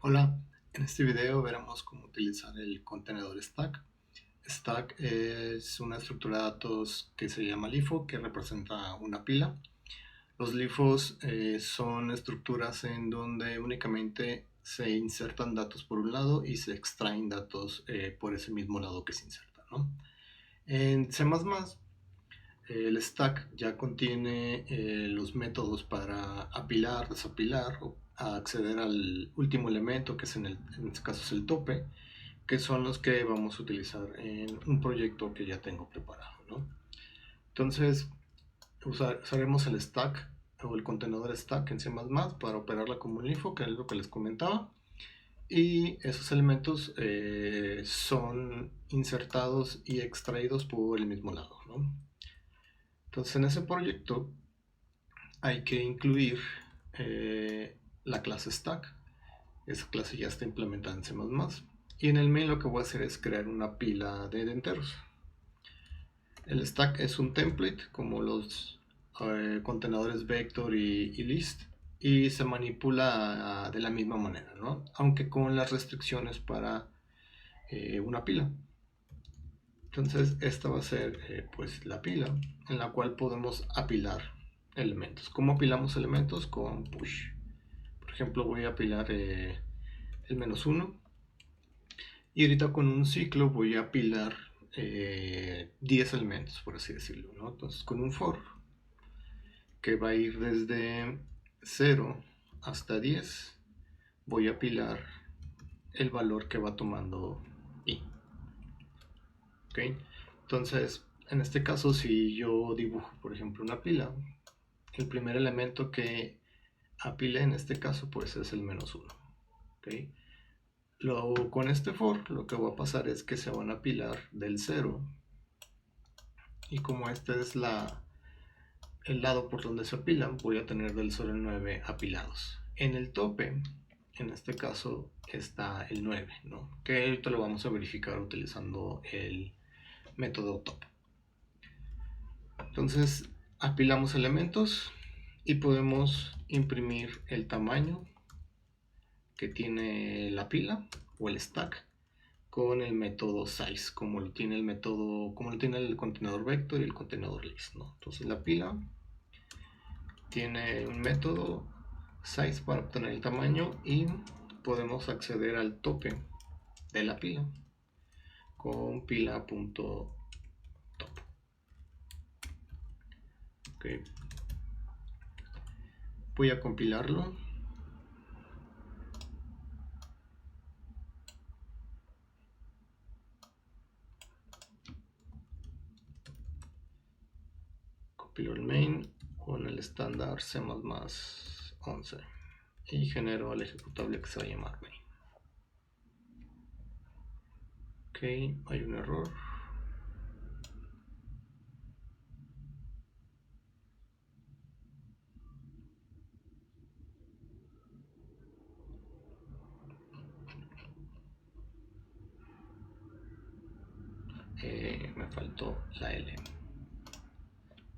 Hola, en este video veremos cómo utilizar el contenedor Stack. Stack es una estructura de datos que se llama LIFO, que representa una pila. Los LIFOs son estructuras en donde únicamente se insertan datos por un lado y se extraen datos por ese mismo lado que se inserta, ¿no? En C++, el stack ya contiene los métodos para apilar, desapilar o acceder al último elemento, que es en este caso es el tope, que son los que vamos a utilizar en un proyecto que ya tengo preparado, ¿no? Entonces usaremos el stack o el contenedor stack en C++ para operarla como un LIFO, que es lo que les comentaba. Y esos elementos son insertados y extraídos por el mismo lado, ¿no? Entonces en ese proyecto hay que incluir la clase stack. Esa clase ya está implementada en C++. Y en el main lo que voy a hacer es crear una pila de enteros. El stack es un template como los contenedores vector y list, y se manipula de la misma manera, ¿no? Aunque con las restricciones para una pila. Entonces esta va a ser pues la pila en la cual podemos apilar elementos. ¿Cómo apilamos elementos? Con push. Por ejemplo, voy a apilar el -1 y ahorita con un ciclo voy a apilar 10 elementos, por así decirlo, ¿no? Entonces con un for que va a ir desde 0 hasta 10, voy a apilar el valor que va tomando i. ¿Ok? Entonces, en este caso, si yo dibujo, por ejemplo, una pila, el primer elemento que apile en este caso pues es el -1. ¿Okay? Con este for lo que va a pasar es que se van a apilar del 0, y como este es el lado por donde se apilan, voy a tener del 0 al 9 apilados. En el tope, en este caso, está el 9, ¿no? Que ahorita lo vamos a verificar utilizando el método top. Entonces apilamos elementos y podemos imprimir el tamaño que tiene la pila o el stack con el método size, como lo tiene el contenedor vector y el contenedor list, ¿no? Entonces la pila tiene un método size para obtener el tamaño, y podemos acceder al tope de la pila con pila.top. Okay. Voy a compilarlo. Compilo el main con el estándar C++ 11 y genero el ejecutable que se va a llamar main. Ok, hay un error. Me faltó la L.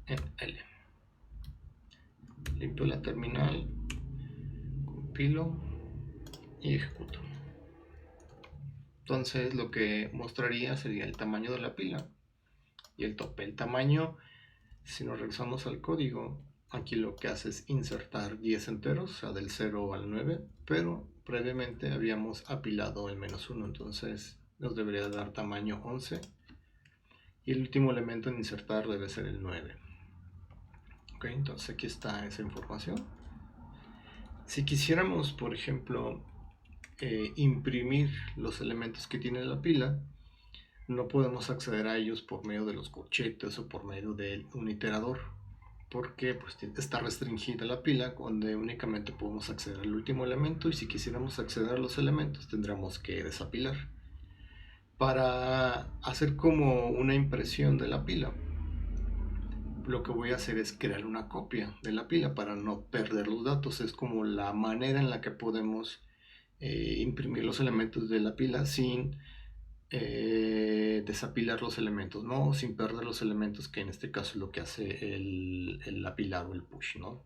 En L. Limpio la terminal, compilo y ejecuto. Entonces lo que mostraría sería el tamaño de la pila y el tope. El tamaño, si nos regresamos al código, aquí lo que hace es insertar 10 enteros, o sea, del 0 al 9, pero previamente habíamos apilado el -1, entonces nos debería dar tamaño 11, y el último elemento en insertar debe ser el 9. Ok, entonces aquí está esa información. Si quisiéramos, por ejemplo, imprimir los elementos que tiene la pila, no podemos acceder a ellos por medio de los corchetes o por medio de un iterador, porque pues, está restringida la pila, donde únicamente podemos acceder al último elemento, y si quisiéramos acceder a los elementos tendríamos que desapilar. Para hacer como una impresión de la pila, lo que voy a hacer es crear una copia de la pila para no perder los datos. Es como la manera en la que podemos imprimir los elementos de la pila sin desapilar los elementos, ¿no? Sin perder los elementos, que en este caso es lo que hace el apilar o el push, ¿no?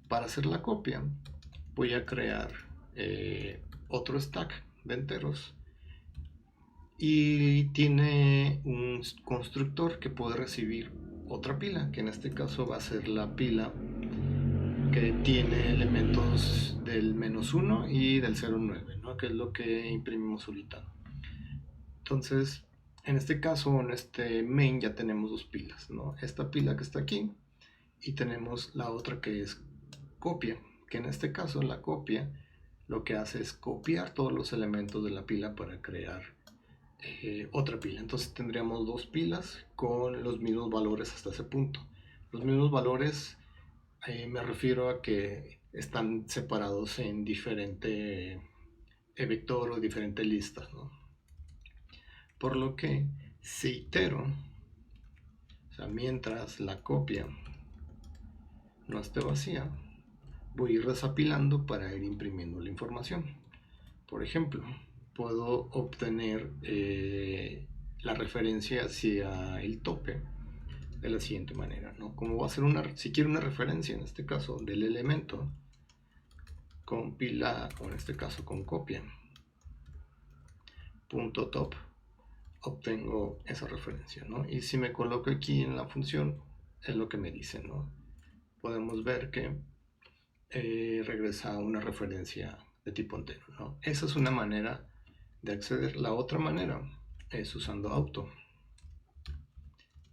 Para hacer la copia voy a crear otro stack de enteros y tiene un constructor que puede recibir otra pila, que en este caso va a ser la pila que tiene elementos del -1 y del 0,9, ¿no? Que es lo que imprimimos ahorita. Entonces, en este caso, en este main ya tenemos dos pilas, ¿no? Esta pila que está aquí y tenemos la otra que es copia, que en este caso la copia lo que hace es copiar todos los elementos de la pila para crear otra pila. Entonces tendríamos dos pilas con los mismos valores hasta ese punto. Los mismos valores me refiero a que están separados en diferente vector o diferentes listas, ¿no? Por lo que si itero, o sea, mientras la copia no esté vacía, voy a ir desapilando para ir imprimiendo la información. Por ejemplo, puedo obtener la referencia hacia el tope de la siguiente manera, ¿no? Como va a ser si quiero una referencia, en este caso, del elemento, con pila, o en este caso con copia, punto top, obtengo esa referencia, ¿no? Y si me coloco aquí en la función, es lo que me dice, ¿no? Podemos ver que regresa una referencia de tipo entero, ¿no? Esa es una manera de acceder. La otra manera es usando auto.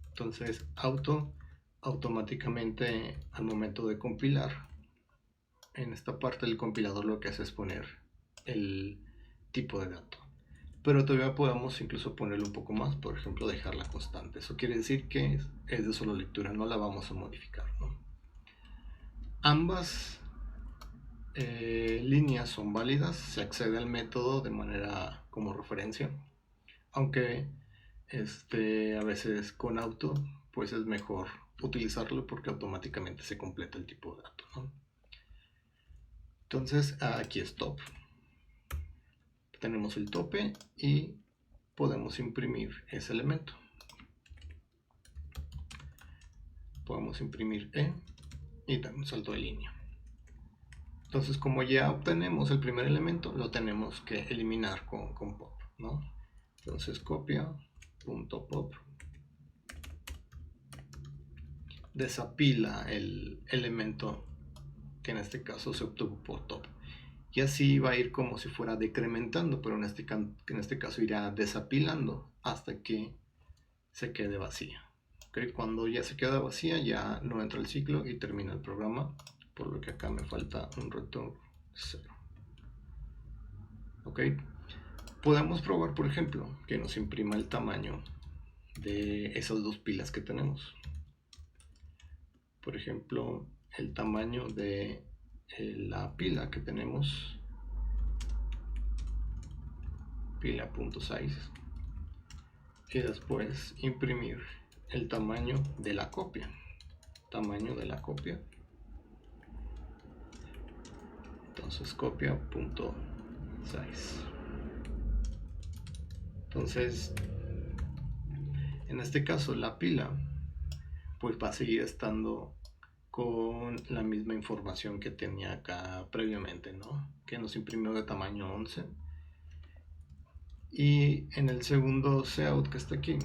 Entonces, auto automáticamente al momento de compilar, en esta parte del compilador lo que hace es poner el tipo de dato. Pero todavía podemos incluso ponerle un poco más, por ejemplo, dejarla constante. Eso quiere decir que es de solo lectura, no la vamos a modificar, ¿no? Ambas líneas son válidas, se accede al método de manera como referencia, aunque a veces con auto pues es mejor utilizarlo porque automáticamente se completa el tipo de dato, ¿no? Entonces aquí es top, tenemos el tope y podemos imprimir ese elemento, podemos imprimir y dar un salto de línea. Entonces, como ya obtenemos el primer elemento, lo tenemos que eliminar con pop, ¿no? Entonces copia, punto pop, desapila el elemento que en este caso se obtuvo por top. Y así va a ir como si fuera decrementando, pero en este caso irá desapilando hasta que se quede vacía. ¿Okay? Cuando ya se queda vacía, ya no entra el ciclo y termina el programa, por lo que acá me falta un return 0. ¿Ok? Podemos probar, por ejemplo, que nos imprima el tamaño de esas dos pilas que tenemos. Por ejemplo, el tamaño de la pila que tenemos, pila.size, y después imprimir el tamaño de la copia, entonces copia.size. Entonces, en este caso la pila pues va a seguir estando con la misma información que tenía acá previamente, ¿no? Que nos imprimió de tamaño 11. Y en el segundo cout que está aquí,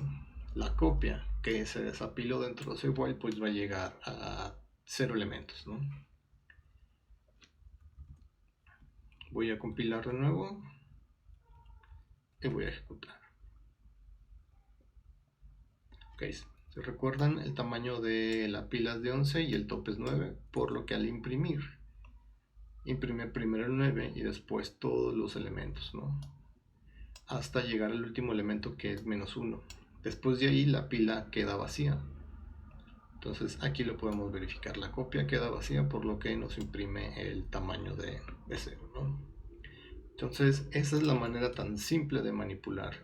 la copia que se desapiló dentro de ese while pues va a llegar a 0 elementos, ¿no? Voy a compilar de nuevo y voy a ejecutar. Ok, si recuerdan, el tamaño de la pila es de 11 y el tope es 9, por lo que al imprime primero el 9 y después todos los elementos, ¿no? Hasta llegar al último elemento que es -1. Después de ahí la pila queda vacía. Entonces aquí lo podemos verificar, la copia queda vacía por lo que nos imprime el tamaño de 0, ¿no? Entonces esa es la manera tan simple de manipular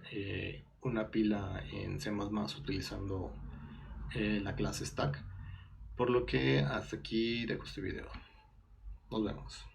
una pila en C++ utilizando la clase stack, por lo que hasta aquí dejo este video. Nos vemos.